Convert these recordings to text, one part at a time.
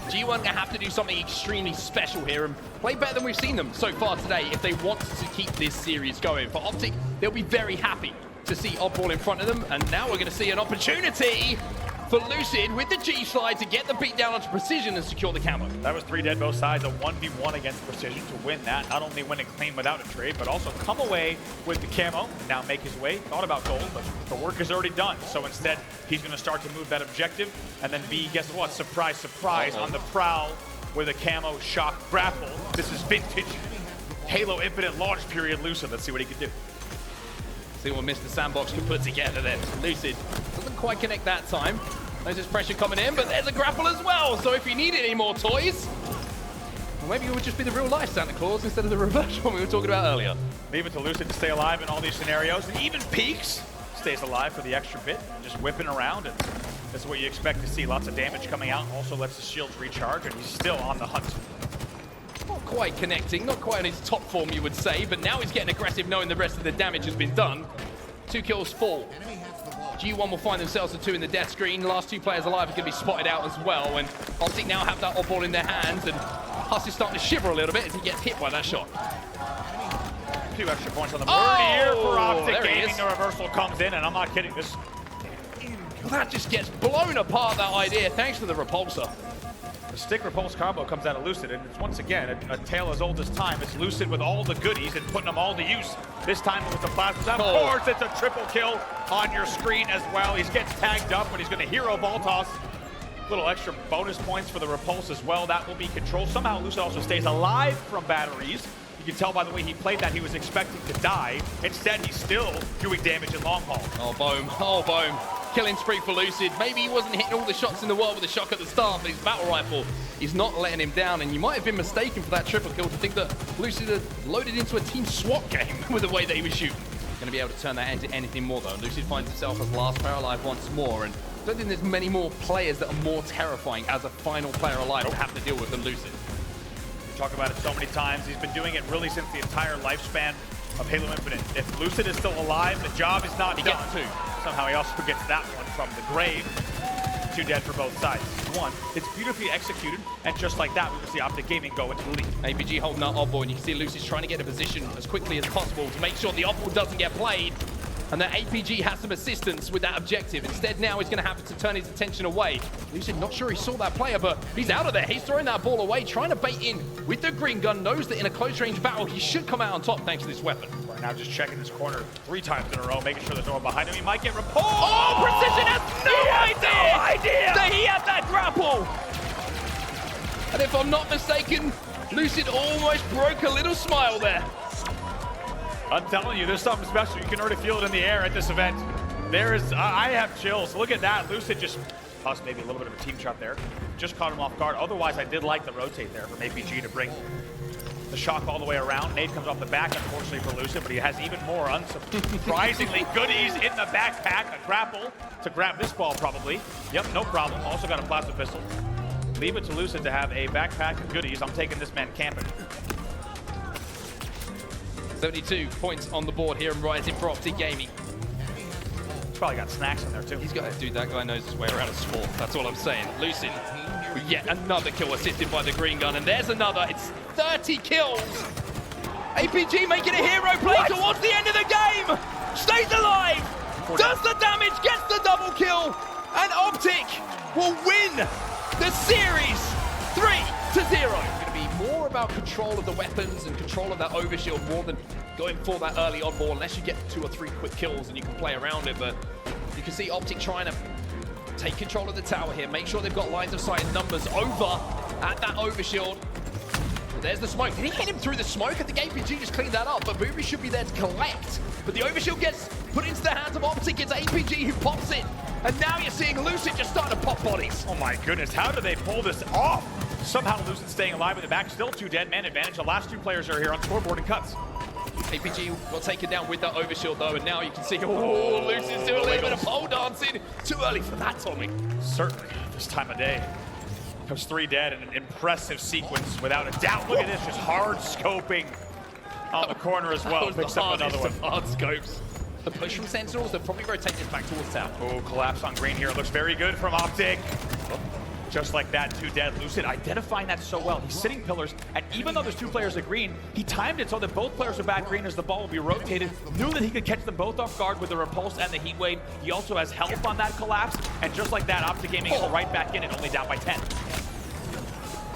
G1 gonna have to do something extremely special here and play better than we've seen them so far today if they want to keep this series going. For Optic, they'll be very happy to see Oddball in front of them, and now we're gonna see an opportunity for Lucid with the G-slide to get the beat down onto Precision and secure the camo. That was 3 dead both sides, a 1v1 against Precision to win that. Not only win it clean without a trade, but also come away with the camo, now make his way. Thought about gold, but the work is already done. So instead, he's gonna start to move that objective, and then B, guess what? Surprise, surprise, on the prowl with a camo shock grapple. This is vintage Halo Infinite launch period Lucid. Let's see what he can do. See what Mr. Sandbox can put together then. Lucid doesn't quite connect that time. There's this pressure coming in, but there's a grapple as well. So if you needed any more toys, well, maybe it would just be the real life Santa Claus instead of the reverse one we were talking about earlier. Leave it to Lucid to stay alive in all these scenarios. And even Peaks stays alive for the extra bit, just whipping around. And that's what you expect to see. Lots of damage coming out. Also lets the shields recharge, and he's still on the hunt. Not quite connecting, not quite in his top form, you would say, but now he's getting aggressive knowing the rest of the damage has been done. 2 kills, 4. G1 will find themselves the 2 in the death screen. Last 2 players alive are going to be spotted out as well, and Optic now have that Oddball in their hands, and Huss is starting to shiver a little bit as he gets hit by that shot. 2 extra points on the board here for Optic. There he Gaming, is. the reversal comes in, and I'm not kidding, this... Well, that just gets blown apart, that idea, thanks to the repulsor. The stick repulse combo comes out of Lucid, and it's once again a tale as old as time. It's Lucid with all the goodies and putting them all to use. This time it was the plasmas. Of course, it's a triple kill on your screen as well. He gets tagged up, but he's going to hero ball toss. Little extra bonus points for the repulse as well. That will be controlled. Somehow Lucid also stays alive from batteries. You can tell by the way he played that he was expecting to die. Instead, he's still doing damage in long haul. Oh, boom. Oh, boom. Killing spree for Lucid. Maybe he wasn't hitting all the shots in the world with a shock at the start, but his battle rifle is not letting him down. And you might have been mistaken for that triple kill to think that Lucid had loaded into a team SWAT game with the way that he was shooting. Going to be able to turn that into anything more, though. Lucid finds himself as last player alive once more. And I don't think there's many more players that are more terrifying as a final player alive to have to deal with than Lucid. We talk about it so many times. He's been doing it really since the entire lifespan of Halo Infinite. If Lucid is still alive, the job is not done. He gets 2. Somehow he also gets that one from the grave. 2 dead for both sides. 1, it's beautifully executed, and just like that, we will see Optic Gaming go into the lead. APG holding that Oddball, and you can see Lucid's trying to get a position as quickly as possible to make sure the Oddball doesn't get played, and that APG has some assistance with that objective. Instead, now he's going to have to turn his attention away. Lucid not sure he saw that player, but he's out of there. He's throwing that ball away, trying to bait in with the green gun, knows that in a close-range battle, he should come out on top thanks to this weapon. Right now, just checking this corner 3 times in a row, making sure there's no one behind him. He might get repulsed. Oh, Precision has no idea that he had that grapple. And if I'm not mistaken, Lucid almost broke a little smile there. I'm telling you, there's something special. You can already feel it in the air at this event. There is, I have chills. Look at that. Lucid just, plus maybe a little bit of a team shot there. Just caught him off guard. Otherwise, I did like the rotate there from APG to bring the shock all the way around. Nade comes off the back, unfortunately for Lucid, but he has even more unsurprisingly goodies in the backpack. A grapple to grab this ball probably. Yep, no problem. Also got a plasma pistol. Leave it to Lucid to have a backpack of goodies. I'm taking this man camping. 72 points on the board here and rising for Optic Gaming. He's probably got snacks in there too. He's got, dude, that guy knows his way around a sport. That's all I'm saying. Lucid, with yet another kill assisted by the green gun, and there's another. It's 30 kills. APG making a hero play towards the end of the game. Stays alive, does the damage, gets the double kill, and Optic will win the series 3-0. It's going to be more about control of the weapons and control of that overshield more than going for that early Oddball, unless you get 2 or 3 quick kills and you can play around it. But you can see Optic trying to take control of the tower here, make sure they've got lines of sight and numbers over at that overshield. But there's the smoke. Did he hit him through the smoke? I think APG just cleaned that up, but Booby should be there to collect. But the overshield gets put into the hands of Optic. It's APG who pops it. And now you're seeing Lucid just starting to pop bodies. Oh my goodness, how do they pull this off? Somehow Lucid staying alive in the back, still 2 dead, man advantage. The last 2 players are here on scoreboard and cuts. APG got taken down with that overshield though, and now you can see, oh, Lucid's doing a little bit of pole dancing. Too early for that, Tommy. Certainly, this time of day. There's 3 dead in an impressive sequence, without a doubt. Look at this, just hard scoping on the corner as well. Picks up another one. Hard scopes. The push from Sentinels, they'll probably rotate this back towards tower. Oh, collapse on green here. Looks very good from Optic. Just like that, 2 dead. Lucid identifying that so well. He's sitting pillars, and even though there's 2 players at green, he timed it so that both players are back green as the ball will be rotated. Knew that he could catch them both off guard with the repulse and the heat wave. He also has health on that collapse, and just like that, Optic Gaming is right back in it, only down by 10.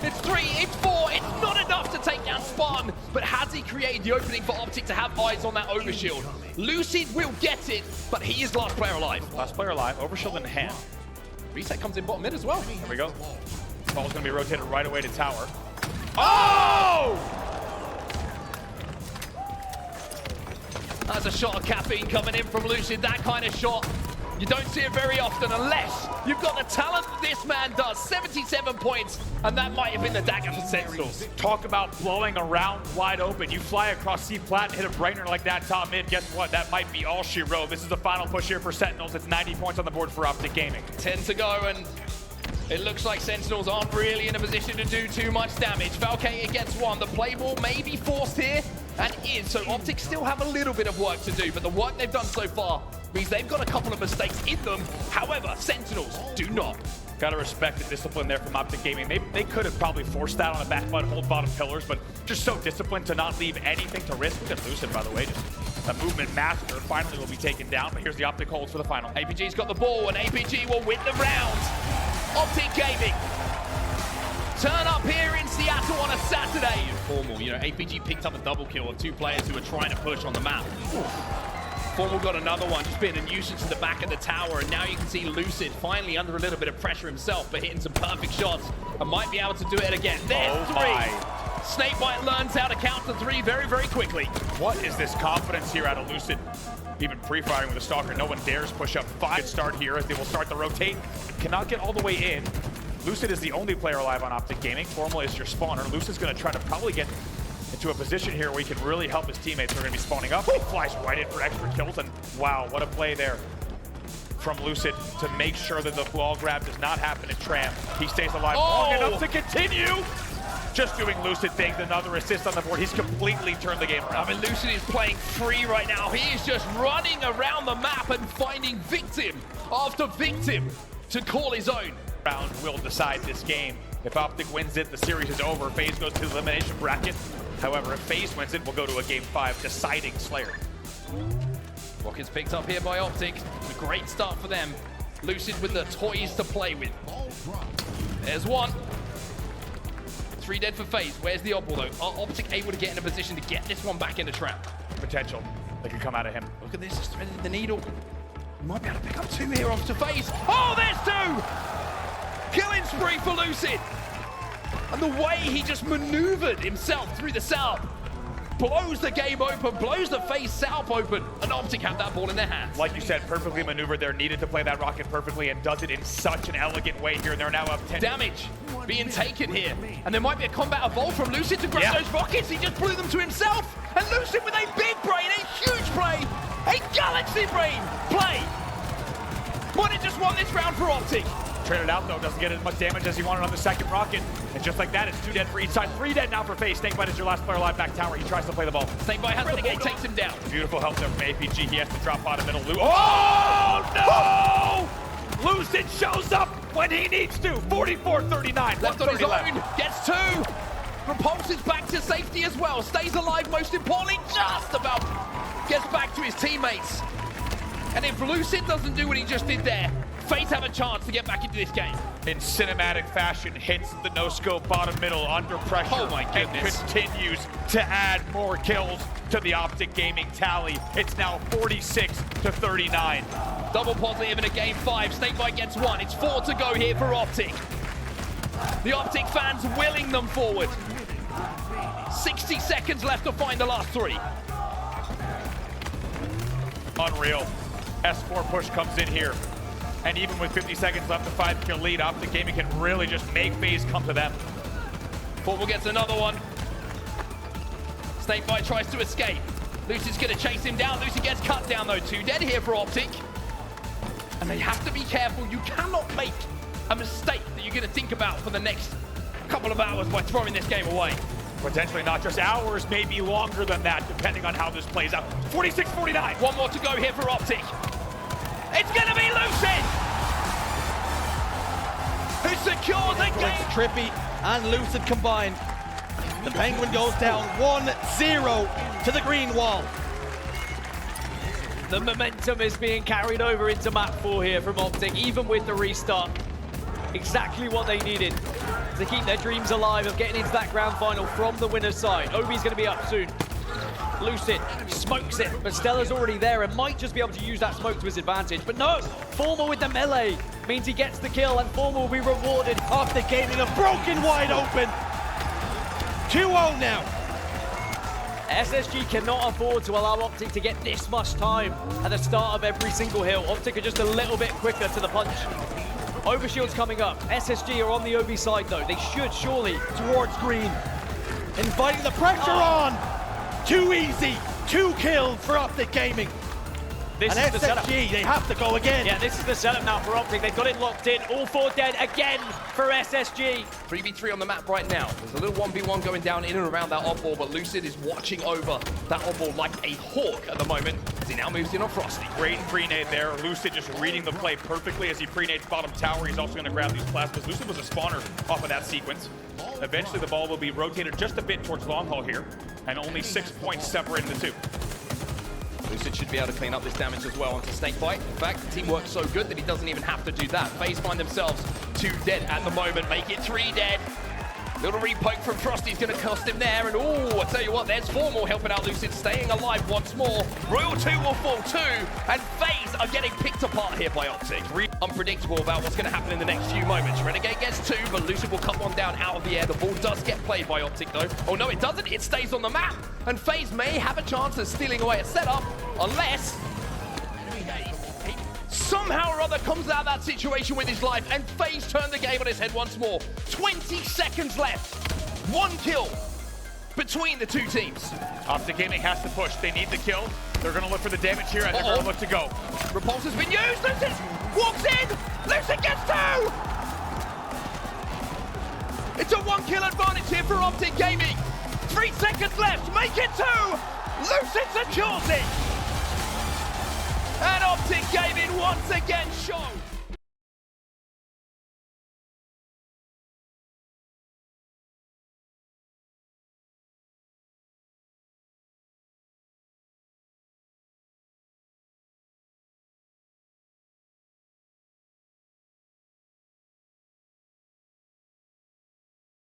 It's 3, it's 4, it's not enough to take down Spartan, but has he created the opening for Optic to have eyes on that overshield? Lucid will get it, but he is last player alive. Last player alive, overshield in hand. Reset comes in bottom mid as well. There we go. Ball's gonna be rotated right away to tower. Oh! That's a shot of caffeine coming in from Lucid. That kind of shot, you don't see it very often unless you've got the talent that this man does. 77 points, and that might have been the dagger for Sentinels. Talk about blowing around wide open. You fly across C plat and hit a brightener like that top mid. Guess what? That might be all she wrote. This is the final push here for Sentinels. It's 90 points on the board for Optic Gaming. 10 to go, and it looks like Sentinels aren't really in a position to do too much damage. Valkyrie gets 1. The play ball may be forced here, and is, so Optic still have a little bit of work to do, but the work they've done so far means they've got a couple of mistakes in them. However, Sentinels do not. Gotta respect the discipline there from Optic Gaming. They could have probably forced that on the back button, hold bottom pillars, but just so disciplined to not leave anything to risk. Look at Lucid, by the way, just a movement massacre. Finally will be taken down, but here's the Optic holds for the final. APG's got the ball, and APG will win the round. Optic Gaming turn up here in Seattle on a Saturday. Formal, you know, APG picked up a double kill of 2 players who were trying to push on the map. Formal got another one, just being a nuisance to the back of the tower, and now you can see Lucid finally under a little bit of pressure himself, but hitting some perfect shots, and might be able to do it again. There's 3. Snakebite learns how to count to 3 very, very quickly. What is this confidence here out of Lucid? Even pre-firing with a Stalker, no one dares push up 5. Good start here as they will start to rotate. Cannot get all the way in. Lucid is the only player alive on Optic Gaming. Formal is your spawner. Lucid's gonna try to probably get into a position here where he can really help his teammates who are gonna be spawning up. He flies right in for extra kills, and wow, what a play there from Lucid to make sure that the wall grab does not happen in Tram. He stays alive long enough to continue. Just doing Lucid things, another assist on the board. He's completely turned the game around. I mean, Lucid is playing free right now. He is just running around the map and finding victim after victim to call his own. Round will decide this game. If Optic wins it, the series is over. FaZe goes to the elimination bracket. However, if FaZe wins it, we'll go to a Game 5 deciding Slayer. Rockets picked up here by Optic. A great start for them. Lucid with the toys to play with. There's 1. 3 dead for FaZe. Where's the oddball though? Are Optic able to get in a position to get this one back in the trap? Potential that can come out of him. Look at this, just threading the needle. Might be able to pick up 2 here off to FaZe. Oh, there's 2! Killing spree for Lucid. And the way he just maneuvered himself through the setup blows the game open, blows the FaZe setup open, and Optic have that ball in their hands. Like you said, perfectly maneuvered there, needed to play that rocket perfectly, and does it in such an elegant way here. They're now up 10. Damage being taken here. And there might be a combat evolve from Lucid to grab those rockets. He just blew them to himself. And Lucid with a big brain, a huge play, a galaxy brain play. Might have just won this round for Optic. Traded out though, doesn't get as much damage as he wanted on the second rocket. And just like that, it's 2 dead for each side. 3 dead now for FaZe. Snakebite is your last player alive back tower. He tries to play the ball. Snakebite has Renegade, takes him down. Beautiful help there from APG. He has to drop bottom middle. Oh no! Lucid shows up when he needs to. 44-39. Left on his own, gets 2. Repulses back to safety as well. Stays alive, most importantly, just about gets back to his teammates. And if Lucid doesn't do what he just did there, FaZe have a chance to get back into this game. In cinematic fashion, hits the no-scope bottom middle under pressure. Oh my goodness. And continues to add more kills to the Optic Gaming tally. It's now 46-39. Double positive in a game 5. Snakebite gets 1. It's 4 to go here for Optic. The Optic fans willing them forward. 60 seconds left to find the last 3. Unreal. S4 push comes in here. And even with 50 seconds left, the 5-kill lead, Optic Gaming can really just make FaZe come to them. Formal gets another one. Snakebite tries to escape. Lucid's gonna chase him down. Lucid gets cut down though. 2 dead here for Optic. And they have to be careful. You cannot make a mistake that you're gonna think about for the next couple of hours by throwing this game away. Potentially not just hours, maybe longer than that, depending on how this plays out. 46-49. 1 more to go here for Optic. It's gonna be Lucid, who secures again. Trippy and Lucid combined. The Penguin goes down 1-0 to the green wall. The momentum is being carried over into map 4 here from Optic, even with the restart. Exactly what they needed to keep their dreams alive of getting into that grand final from the winner's side. Obi's going to be up soon. Lucid smokes it, but Stella's already there and might just be able to use that smoke to his advantage. But no, Formal with the melee means he gets the kill and Formal will be rewarded. Optic Gaming have broken wide open. 2-0 now. SSG cannot afford to allow Optic to get this much time at the start of every single hill. Optic are just a little bit quicker to the punch. Overshield's coming up. SSG are on the OB side though. They should surely. Towards green. Inviting the pressure on. Too easy. 2 kills for Optic Gaming. This and is the setup. SSG, they have to go again. Yeah, this is the setup now for Optic. They've got it locked in. All 4 dead again for SSG. 3v3 on the map right now. There's a little 1v1 going down in and around that off-ball, but Lucid is watching over that off-ball like a hawk at the moment as he now moves in on Frosty. Great pre-nade there. Lucid just reading the play perfectly as he pre-nades bottom tower. He's also going to grab these plasmas. Lucid was a spawner off of that sequence. Eventually the ball will be rotated just a bit towards long haul here, and only 6 points separating the two. Lucid should be able to clean up this damage as well onto Snakebite. In fact, the team works so good that he doesn't even have to do that. FaZe find themselves 2 dead at the moment, make it 3 dead. Little repoke from Frosty's going to cost him there, and oh, I tell you what, there's Formal helping out Lucid, staying alive once more. Royal 2 will fall too, and FaZe are getting picked apart here by Optic. Unpredictable about what's going to happen in the next few moments. Renegade gets 2, but Lucid will cut one down out of the air. The ball does get played by Optic though. Oh no, it doesn't, it stays on the map, and FaZe may have a chance of stealing away a setup, unless somehow or other comes out of that situation with his life, and FaZe turn the game on its head once more. 20 seconds left. 1 kill between the 2 teams. Optic Gaming has to push. They need the kill. They're going to look for the damage here, and they're going to look to go. Repulse has been used. Lucid walks in. Lucid gets 2. It's a 1 kill advantage here for Optic Gaming. 3 seconds left. Make it 2. Lucid secures it. And Optic Gaming once again show